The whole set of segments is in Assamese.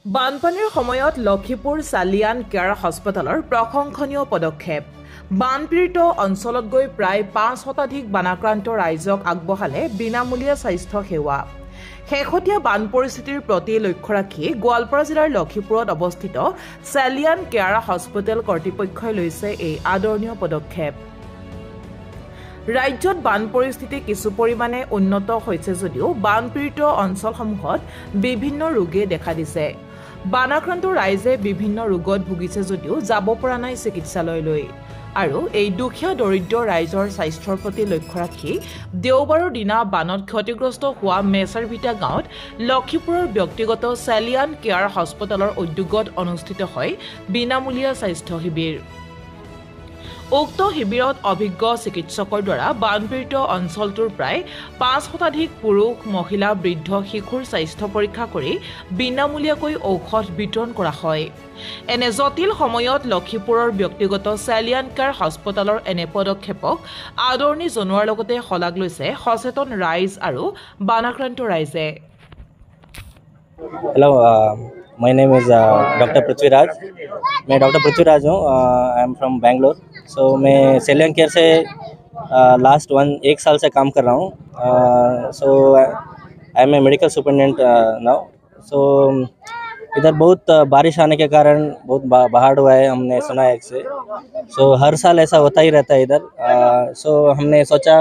বানপানীৰ সময়ত লক্ষীপুৰ চালিয়ান কেয়াৰ হাস্পতালৰ প্ৰশংসনীয় পদক্ষেপ। বানপীড়িত অঞ্চলত গৈ প্ৰায় ৫ শতাধিক বানাক্ৰান্ত ৰাইজক আগবঢ়ালে বিনামূলীয়া স্বাস্থ্য সেৱা। শেহতীয়া বান পৰিস্থিতিৰ প্ৰতি লক্ষ্য ৰাখি গোৱালপাৰা জিলাৰ লক্ষীপুৰত অৱস্থিত চালিয়ান কেয়াৰ হাস্পতাল কৰ্তৃপক্ষই লৈছে এই আদৰণীয় পদক্ষেপ। ৰাজ্যত বান পৰিস্থিতি কিছু পৰিমাণে উন্নত হৈছে যদিও বানপীড়িত অঞ্চলসমূহত বিভিন্ন ৰোগে দেখা দিছে। বানাক্ৰান্ত ৰাইজে বিভিন্ন ৰোগত ভুগিছে যদিও যাব পৰা নাই চিকিৎসালয়লৈ। আৰু এই দুখীয়া দৰিদ্ৰ ৰাইজৰ স্বাস্থ্যৰ প্ৰতি লক্ষ্য ৰাখি দেওবাৰৰ দিনা বানত ক্ষতিগ্ৰস্ত হোৱা মেচাৰভিটা গাঁৱত লক্ষীপুৰৰ ব্যক্তিগত চালিয়ান কেয়াৰ হাস্পতালৰ উদ্যোগত অনুষ্ঠিত হয় বিনামূলীয়া স্বাস্থ্য শিবিৰ। উক্ত শিবিৰত অভিজ্ঞ চিকিৎসকৰ দ্বাৰা বানপীড়িত অঞ্চলটোৰ প্ৰায় ৫ শতাধিক পুৰুষ, মহিলা, বৃদ্ধ, শিশুৰ স্বাস্থ্য পৰীক্ষা কৰি বিনামূলীয়াকৈ ঔষধ বিতৰণ কৰা হয়। এনে জটিল সময়ত লক্ষীপুৰৰ ব্যক্তিগত চালিয়ান কেয়াৰ হাস্পতালৰ এনে পদক্ষেপক আদৰণি জনোৱাৰ লগতে শলাগ লৈছে সচেতন ৰাইজ আৰু বানাক্ৰান্ত ৰাইজে। Hello, my name is doctor Prithviraj. मैं डॉक्टर पृथ्वीराज हूँ। I am from Bangalore. So मैं सेलियन केयर से लास्ट 1 साल से काम कर रहा हूँ। So I am a medical superintendent now. So इधर बहुत बारिश आने के कारण बहुत बाढ़ हुआ है, हमने सुना है एक से। सो हर साल ऐसा होता ही रहता है इधर। सो हमने सोचा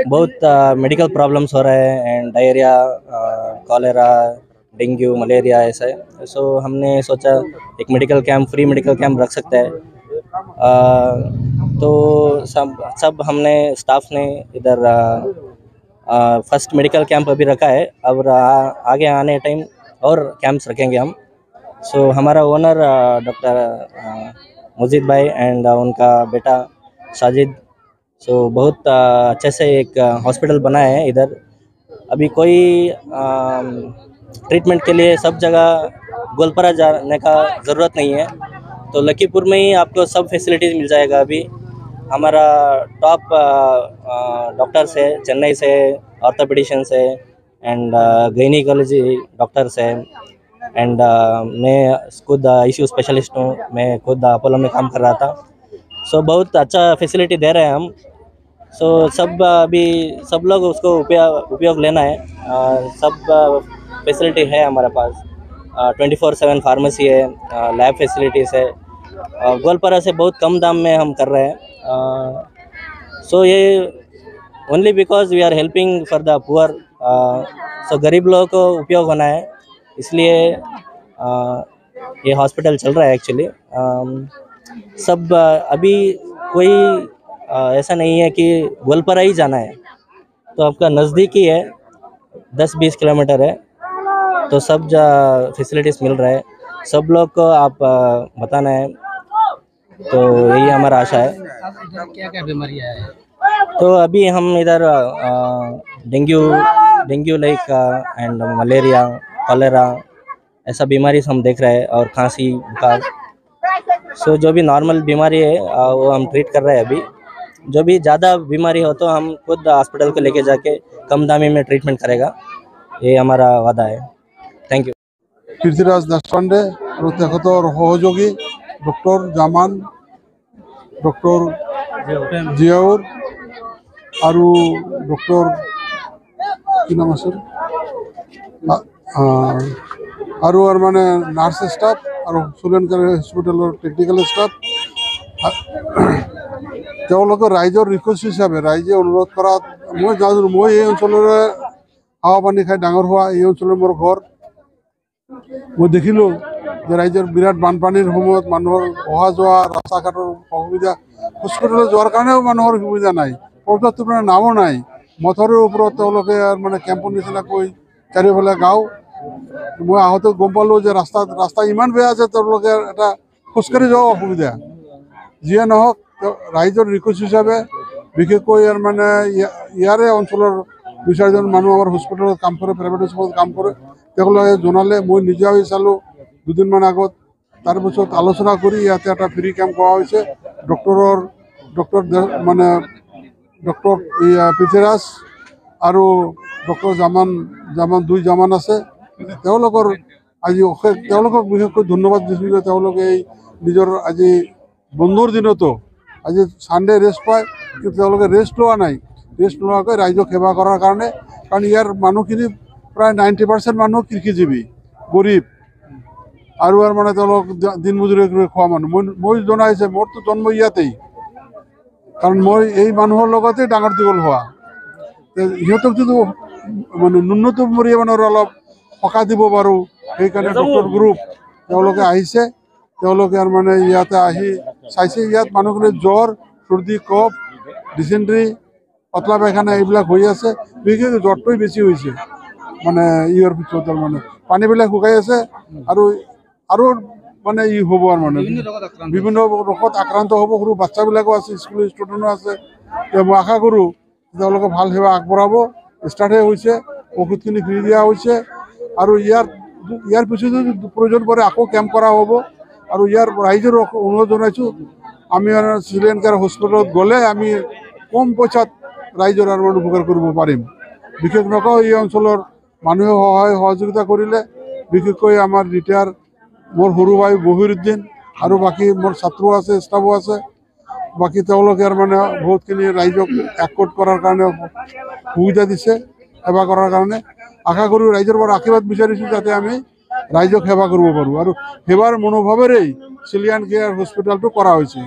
बहुत मेडिकल प्रॉब्लम्स हो रहे हैं and diarrhoea, cholera, dengue, malaria ऐसा है। सो हमने सोचा एक medical camp, free medical camp रख सकते हैं। तो सब हमने स्टाफ ने इधर फर्स्ट मेडिकल कैंप अभी रखा है। अब आगे आने टाइम और कैंप्स रखेंगे हम। सो हमारा ओनर डॉक्टर मुजीद भाई एंड उनका बेटा साजिद, सो बहुत अच्छे से एक हॉस्पिटल बनाया है इधर। अभी कोई ट्रीटमेंट के लिए सब जगह गोलपारा जाने का ज़रूरत नहीं है, तो लखीपुर में ही आपको सब फैसिलिटीज़ मिल जाएगा। अभी हमारा टॉप डॉक्टर्स है, चेन्नई से ऑर्थोपेडिशियंस है एंड गायनिकोलॉजी डॉक्टर्स है एंड मैं खुद ICU स्पेशलिस्ट हूँ। मैं खुद अपोलो में काम कर रहा था। सो बहुत अच्छा फैसिलिटी दे रहे हैं हम। सो अभी सब लोग उसको उपयोग लेना है। सब फैसिलिटी है हमारे पास। 24/7 फार्मेसी है, लैब फैसिलिटीज़ है। गोलपारा से बहुत कम दाम में हम कर रहे हैं। सो ये only because we are helping for the poor. So गरीब लोगों को उपयोग होना है, इसलिए ये हॉस्पिटल चल रहा है एक्चुअली। सब अभी कोई ऐसा नहीं है कि गोलपारा ही जाना है, तो आपका नज़दीक ही है, 10-20 किलोमीटर है, तो सब फैसिलिटीज़ मिल रहा है। सब लोग को आप बताना है, तो यही हमारा आशा है। क्या क्या बीमारियाँ है? तो अभी हम इधर dengue like and malaria, cholera ऐसा बीमारी हम देख रहे हैं, और खांसी, बुखार। सो जो भी नॉर्मल बीमारी है वो हम ट्रीट कर रहे हैं अभी। जो भी ज़्यादा बीमारी हो तो हम खुद हॉस्पिटल को लेके जाके कम दामी में ट्रीटमेंट करेगा, ये हमारा वादा है। Thank you. पृथ्वीराज देशपांडे और तेखतर सहयोगी डॉक्टर जामान, डॉक्टर जियाउर और डॉक्टर कि नाम और माने नार्स स्टाफ और सुलेन हॉस्पिटल टेक्निकल स्टाफ राइजर रिक्वेस्ट हिसाब से राइजे अनुरोध करा मैं जानो मैं ये अंचल हावा पानी खाई डांगर हुआ ये अंचल मोर घर मैं देखिलो राइजर विराट बानपानीर समय मानुर अहा जा रास्ता घाटर सुविधा हॉस्पिटल जोर कारण मानुर सुविधा ना पर्याप्त नावो ना मथर ऊपर मैं कैम्पर निचिनाक चारिफाले गाँव मैं आहते गम पालो रास्ता इमान बेया खोजकाढ़ी जाओ असुविधा जिए नहक राइजर रिक्वेस्ट हिसाब से विशेषक मानने इरे अंचल 2-4 मानु हॉस्पिटल काम करे, प्राइवेट हॉस्पिटल काम करे जनाले मैं निजे चालू 2 दिन मान आगत तार पाছত आलोचना करी इते एटा फ्री कैम्प কৰা डॉक्टर माने डॉक्टर पृथ्वीराज और डॉक्टर जामान 2 जामान আছে। আজি তেওঁলোকক বিশেষকৈ ধন্যবাদ দিছোঁ যে তেওঁলোকে এই নিজৰ আজি বন্ধৰ দিনতো আজি ছানডে ৰেষ্ট পায়, কিন্তু তেওঁলোকে ৰেষ্ট লোৱা নাই। ৰেষ্ট নোলোৱাকৈ ৰাইজক সেৱা কৰাৰ কাৰণে, কাৰণ ইয়াৰ মানুহখিনি প্ৰায় 90% মানুহ কৃষিজীৱী, গৰীব আৰু মানে তেওঁলোক দিন মজুৰি কৰি খোৱা মানুহ। মই জনাইছে মোৰতো জন্ম ইয়াতেই, কাৰণ মই এই মানুহৰ লগতেই ডাঙৰ দীঘল হোৱা। সিহঁতক যদি মানে ন্যূনতম পৰিমাণৰ অলপ সকাহ দিব পাৰোঁ, সেইকাৰণে ডক্টৰ গ্ৰুপ তেওঁলোকে আহিছে। তেওঁলোকে মানে ইয়াতে আহি চাইছে, ইয়াত মানুহখিনি জ্বৰ, চৰ্দি, কফ, ডিচেণ্ট্ৰি, পাতলা পায়খানা এইবিলাক হৈ আছে। বিশেষকৈ জ্বৰটোৱে বেছি হৈছে, মানে ইয়াৰ পিছত মানে পানীবিলাক শুকাই আছে আৰু মানে হ'ব আৰু মানে বিভিন্ন ৰোগত আক্ৰান্ত হ'ব। সৰু বাচ্চাবিলাকো আছে, স্কুলৰ ষ্টুডেণ্টো আছে। মই আশা কৰোঁ তেওঁলোকে ভাল সেৱা আগবঢ়াব। ষ্টাৰ্টহে হৈছে, ঔষধখিনি ফ্ৰী দিয়া হৈছে, আৰু ইয়াৰ পিছতো যদি প্ৰয়োজন পৰে আকৌ কেম্প কৰা হ'ব। আৰু ইয়াৰ ৰাইজৰ অনুৰোধ জনাইছোঁ, আমি শ্ৰীলংকাৰ হস্পিটেলত গ'লে আমি কম পইচাত ৰাইজৰ আৰু উপকাৰ কৰিব পাৰিম। বিশেষ নকওঁ, এই অঞ্চলৰ মানুহে সহায় সহযোগিতা কৰিলে, বিশেষকৈ আমাৰ ৰিটায়াৰ মোৰ সৰু ভাই বহিৰুদ্দিন আৰু বাকী মোৰ ছাত্ৰো আছে, ষ্টাফো আছে, বাকী তেওঁলোকে মানে বহুতখিনি ৰাইজক একগোট কৰাৰ কাৰণে সুবিধা দিছে, সেৱা কৰাৰ কাৰণে। আশা কৰোঁ ৰাইজৰ পৰা আশীৰ্বাদ বিচাৰিছোঁ যাতে আমি ৰাইজক সেৱা কৰিব পাৰোঁ, আৰু সেৱাৰ মনোভাৱেৰেই চিলিয়ান কেয়াৰ হস্পিটেলটো কৰা হৈছে।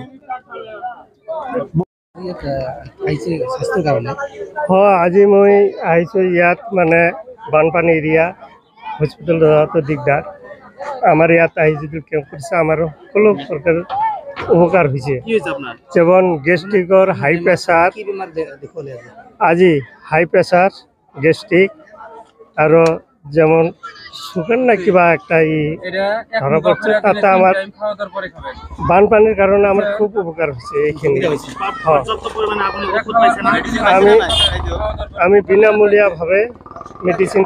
হয়, আজি মই আহিছোঁ ইয়াত, মানে বানপানী এৰিয়া হস্পিটেল যোৱাটো দিগদাৰ। আমাৰ ইয়াত আহি যিটো কেম্প কৰিছে, আমাৰ সকলো প্ৰকাৰৰ উপকাৰ হৈছে। যেমন গেষ্ট্ৰিকৰ, হাই প্ৰেছাৰ, আজি হাই প্ৰেছাৰ, গেষ্ট্ৰিক, আৰু যেমন সুগাৰ না কিবা একটা ধৰা পড়ছে, তাতে আমাৰ বানপানিৰ কাৰণে আমাৰ খুব উপকাৰ হচ্ছে। এইখানে আমি বিনামূলীয়াভাবে মেডিসিন